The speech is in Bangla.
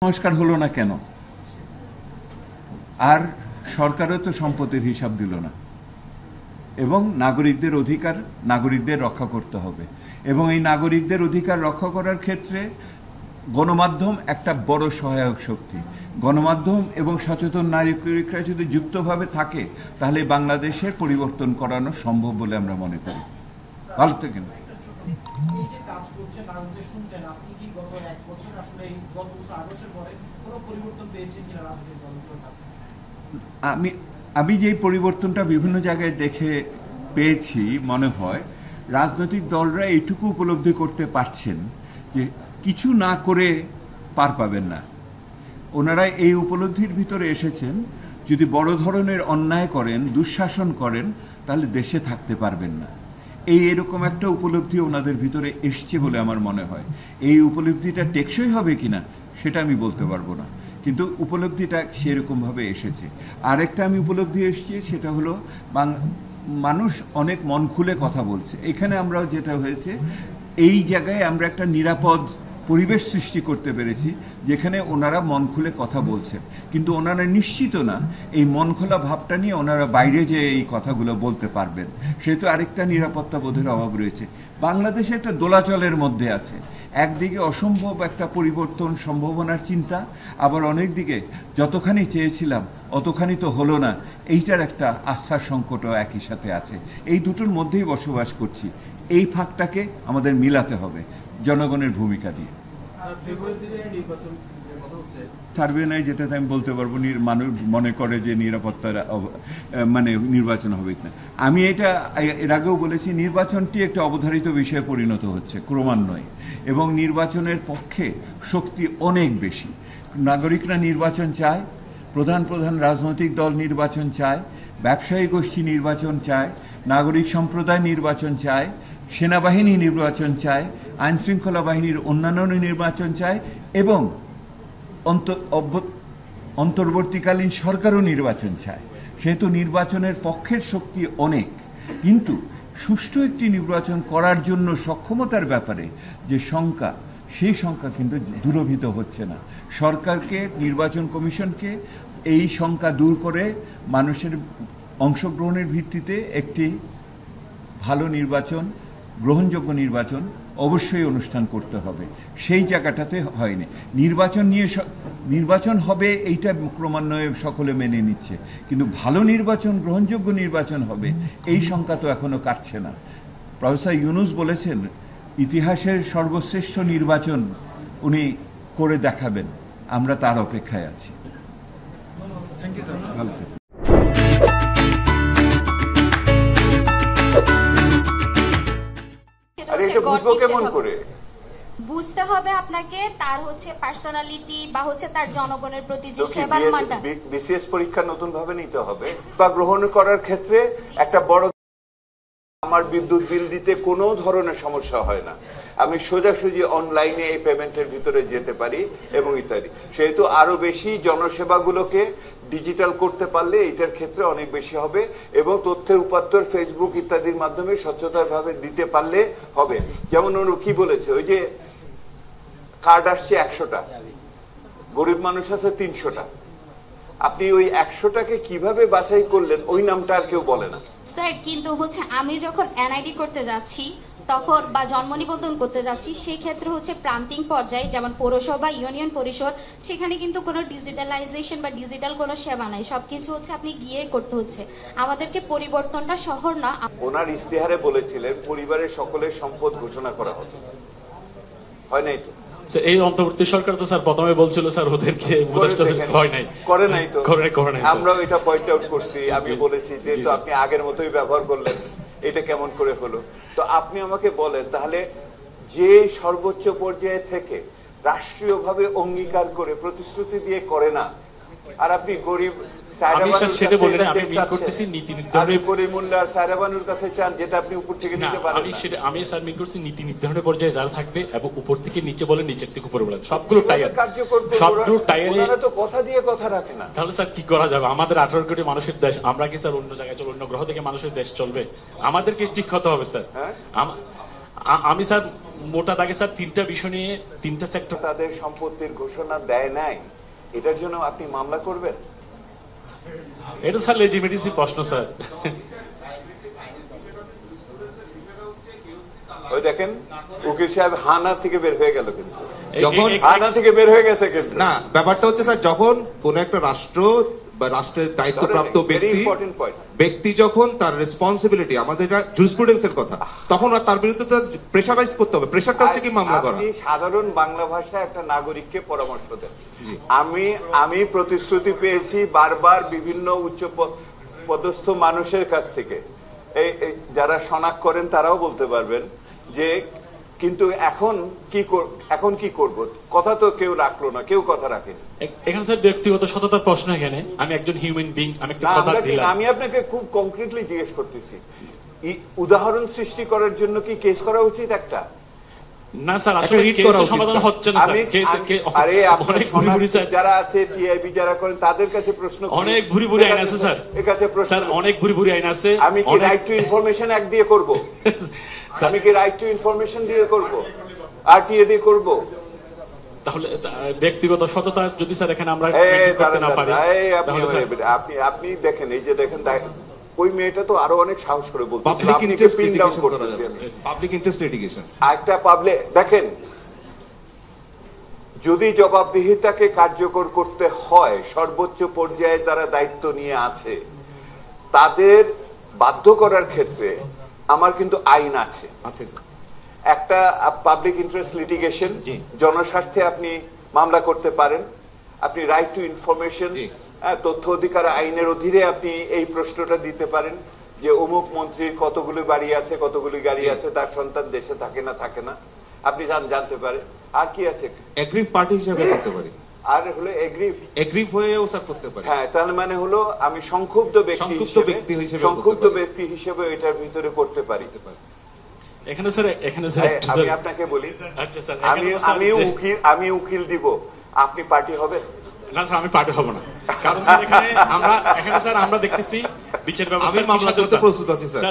সংস্কার হলো না কেন? আর সরকারও তো সম্পদের হিসাব দিল না। এবং নাগরিকদের অধিকার নাগরিকদের রক্ষা করতে হবে, এবং এই নাগরিকদের অধিকার রক্ষা করার ক্ষেত্রে গণমাধ্যম একটা বড় সহায়ক শক্তি। গণমাধ্যম এবং সচেতন নাগরিকরা যদি যুক্তভাবে থাকে তাহলে বাংলাদেশের পরিবর্তন করানো সম্ভব বলে আমরা মনে করি। ভালো থাকেন। আমি যে পরিবর্তনটা বিভিন্ন জায়গায় দেখে পেয়েছি, মনে হয় রাজনৈতিক দলরা এইটুকু উপলব্ধি করতে পারছেন যে কিছু না করে পার পাবেন না। ওনারা এই উপলব্ধির ভিতরে এসেছেন, যদি বড় ধরনের অন্যায় করেন, দুঃশাসন করেন, তাহলে দেশে থাকতে পারবেন না। এরকম একটা উপলব্ধি ওনাদের ভিতরে এসছে বলে আমার মনে হয়। এই উপলব্ধিটা টেকসই হবে কিনা সেটা আমি বলতে পারবো না, কিন্তু উপলব্ধিটা সেরকমভাবে এসেছে। আরেকটা আমি উপলব্ধি এসেছি, সেটা হলো মানুষ অনেক মন খুলে কথা বলছে। এখানে আমরা যেটা হয়েছে, এই জায়গায় আমরা একটা নিরাপদ পরিবেশ সৃষ্টি করতে পেরেছি যেখানে ওনারা মন খুলে কথা বলছেন, কিন্তু ওনারা নিশ্চিত না এই মন খোলা ভাবটা নিয়ে ওনারা বাইরে যে এই কথাগুলো বলতে পারবেন। সেহেতু আরেকটা নিরাপত্তা বোধের অভাব রয়েছে। বাংলাদেশে একটা দোলাচলের মধ্যে আছে, একদিকে অসম্ভব একটা পরিবর্তন সম্ভাবনার চিন্তা, আবার অনেক দিকে যতখানি চেয়েছিলাম অতখানি তো হলো না, এইটার একটা আস্থার সংকটও একই সাথে আছে। এই দুটোর মধ্যেই বসবাস করছি। এই ফাঁকটাকে আমাদের মিলাতে হবে জনগণের ভূমিকা দিয়ে। সার্ভে নাই, যেটাতে আমি বলতে পারবো মানুষ মনে করে যে নিরাপত্তার নির্বাচন হবে কিনা। আমি এটা এর আগেও বলেছি, নির্বাচনটি একটা অবধারিত বিষয়ে পরিণত হচ্ছে ক্রমান্বয়ে, এবং নির্বাচনের পক্ষে শক্তি অনেক বেশি। নাগরিকরা নির্বাচন চায়, প্রধান প্রধান রাজনৈতিক দল নির্বাচন চায়, ব্যবসায়ী গোষ্ঠী নির্বাচন চায়, নাগরিক সম্প্রদায় নির্বাচন চায়, সেনাবাহিনী নির্বাচন চায়, আইনশৃঙ্খলা বাহিনীর অন্যান্য নির্বাচন চায়, এবং অন্তর্বর্তীকালীন সরকারও নির্বাচন চায়। সেহেতু নির্বাচনের পক্ষের শক্তি অনেক, কিন্তু সুষ্ঠু একটি নির্বাচন করার জন্য সক্ষমতার ব্যাপারে যে শঙ্কা, সেই শঙ্কা কিন্তু দূরভূত হচ্ছে না। সরকারকে, নির্বাচন কমিশনকে এই শঙ্কা দূর করে মানুষের অংশগ্রহণের ভিত্তিতে একটি ভালো নির্বাচন, গ্রহণযোগ্য নির্বাচন অবশ্যই অনুষ্ঠান করতে হবে। সেই জায়গাটাতে হয়নি। নির্বাচন হবে এইটা ক্রমান্বয়ে সকলে মেনে নিচ্ছে, কিন্তু ভালো নির্বাচন, গ্রহণযোগ্য নির্বাচন হবে এই শঙ্কা তো এখনো কাটছে না। প্রফেসর ইউনূস বলেছেন ইতিহাসের সর্বশ্রেষ্ঠ নির্বাচন উনি করে দেখাবেন, আমরা তার অপেক্ষায় আছি। বুঝতে হবে আপনাকে তার পার্সোনালিটি বা তার জনগণের প্রতি যে সেবার মানটা। বিসিএস পরীক্ষা নতুন ভাবে নিতে হবে, বা গ্রহণ করার ক্ষেত্রে একটা বড়, আমার বিদ্যুৎ বিল দিতে কোনো ধরনের সমস্যা হয় না, আমি সোজাসুজি অনলাইনে এই পেমেন্টের ভিতরে যেতে পারি এবং ইত্যাদি। সেহেতু আরো বেশি জনসেবাগুলোকে ডিজিটাল করতে পারলে এটার ক্ষেত্রে অনেক বেশি হবে, এবং তথ্যের উপাত্তর ফেসবুক ইত্যাদির মাধ্যমে স্বচ্ছতার ভাবে দিতে পারলে হবে। যেমন ওরা কি বলেছে, ওই যে কার্ড আসছে 100টা, গরিব মানুষ আছে 300টা, আপনি ওই 100টাকে কিভাবে বাছাই করলেন ওই নামটা আর কেউ বলে না স্যার। কিন্তু আমি যখন এনআইডি করতে যাচ্ছি তখন, বা জন্ম নিবন্ধন করতে যাচ্ছি, সেই ক্ষেত্রে প্রান্তিক পর্যায়ে যেমন পৌরসভা, ইউনিয়ন পরিষদ, সেখানে কিন্তু কোনো ডিজিটালাইজেশন বা ডিজিটাল কোনো সেবা নাই, সবকিছু আপনি গিয়ে করতে হচ্ছে। আমাদেরকে পরিবর্তনটা শহর না। ওনার ইস্তেহারে বলেছিলেন পরিবারের সকলের সম্পদ ঘোষণা করা হবে, হয় নাই তো? এই অন্তর্বর্তী সরকার তো স্যার প্রথমে বলছিল স্যার ওদেরকে করে নাই তো, আমরাও এটা পয়েন্ট আউট করছি। আমি বলেছি যে তো আপনি আগের মতোই ব্যবহার করলেন, এটা কেমন করে হলো? তো আপনি আমাকে বলেন, তাহলে যে সর্বোচ্চ পর্যায়ে থেকে রাষ্ট্রীয়ভাবে অঙ্গীকার করে প্রতিশ্রুতি দিয়ে করে না, আর আপনি গরিব নীতি নির্ধারণের পর্যায়ে যারা থাকবে এবং উপর থেকে নিচে বলে, নিচের থেকে উপরে বলেন, সবগুলো কথা দিয়ে কথা রাখে না। তাহলে স্যার কি করা যাবে? আমাদের 18 কোটি মানুষের দেশ, আমরা কি স্যার অন্য জায়গায় চলবো? অন্য গ্রহ থেকে মানুষের দেশ চলবে? আমাদেরকে ঠিক হতে হবে স্যার। আমি স্যার মোটা দাগে স্যার তিনটা বিষয় নিয়ে তিনটা সেক্টর। তাদের সম্পত্তির ঘোষণা দেয় নাই, এটার জন্য আপনি মামলা করবেন? এটা স্যার লেজিটিমেসি প্রশ্ন স্যার। ওই দেখেন উকিল সাহেব হানা থেকে বের হয়ে গেল, কিন্তু যখন হানা থেকে বের হয়ে গেছে কিন্তু না, ব্যাপারটা হচ্ছে স্যার, যখন কোন একটা রাষ্ট্র বা রাষ্ট্রের দায়িত্বপ্রাপ্ত ব্যক্তি যখন তার রেসপন্সিবিলিটি, আমাদের এটা জুরিসপ্রুডেন্সের কথা, তখন আর তার বিরুদ্ধে তো প্রেশারাইজ করতে হবে। প্রেশারটা হচ্ছে কি মামলা করা। আপনি সাধারণ বাংলা ভাষায় একটা নাগরিককে পরামর্শ দেন। আমি প্রতিশ্রুতি পেয়েছি বারবার বিভিন্ন উচ্চ পদস্থ মানুষের কাছ থেকে, এই যারা শনাক্ত করেন তারাও বলতে পারবেন যে কিন্তু এখন কি করব, কথা তো কেউ রাখলো না, কেউ কথা রাখেনি। এখানে স্যার ব্যক্তিগত সততার প্রশ্ন। এখানে আমি একজন হিউম্যান বিং, আমি একটা কথা দিলাম। আমি আপনাকে খুব কংক্রিটলি জিজ্ঞেস করতেছি, উদাহরণ সৃষ্টি করার জন্য কি কেস করা উচিত একটা? না স্যার, আসলে কেসের সমাধান হচ্ছে না স্যার। আরে আপনার যারা আছে টিআইবি যারা করেন তাদের কাছে প্রশ্ন, অনেক ভুরি ভুরি আইন আছে স্যার। এর কাছে প্রশ্ন, স্যার অনেক ভুরি ভুরি আইন আছে। আমি কি রাইট টু ইনফরমেশন অ্যাক্ট দিয়ে করব? আমি কি রাইট টু ইনফরমেশন দিয়ে করব? আরটিএ দিয়ে করব? তাহলে ব্যক্তিগত সততা যদি স্যার এখানে আমরা করতে না পারি, আপনি দেখেন, এই যে দেখেন ওই মেয়েটা তো আরো অনেক সাহস করে বলছে পাবলিক ইন্টারেস্ট লিটিগেশন করা যাবে। পাবলিক ইন্টারেস্ট লিটিগেশন একটা পাবলিক, দেখেন যদি জবাবদিহিতাকে কার্যকর করতে হয়, সর্বোচ্চ পর্যায়ে তারা দায়িত্ব নিয়ে আছে, তাদের বাধ্য করার ক্ষেত্রে আমার কিন্তু আইন আছে। একটা পাবলিক ইন্টারেস্ট লিটিগেশন, জনস্বার্থে আপনি মামলা করতে পারেন। আপনি রাইট টু ইনফরমেশন, তথ্য অধিকার আইনের অধীনে আপনি এই প্রশ্নটা দিতে পারেন যে অমুক মন্ত্রীর কতগুলি বাড়ি আছে, কতগুলি গাড়ি আছে, তার সন্তান দেশে থাকে না, আপনি জানতে পারেন। আর কি আছে? এগ্রিভ পার্টি হিসেবে করতে পারি। আর হলো এগ্রিভ হয়েও স্যার করতে পারি। হ্যাঁ, তার মানে হলো আমি সংক্ষুব্ধ ব্যক্তি হিসেবে এটার ভিতরে করতে পারি। এখানে স্যার আমি আপনাকে বলি, আচ্ছা স্যার, আমি উকিল দিব, আপনি পার্টি হবেন না? স্যার আমি পার্টি হব না, কারণ স্যার এখানে স্যার আমরা দেখতেছি বিচার ব্যবস্থা মামলা করতে প্রস্তুত আছি স্যার।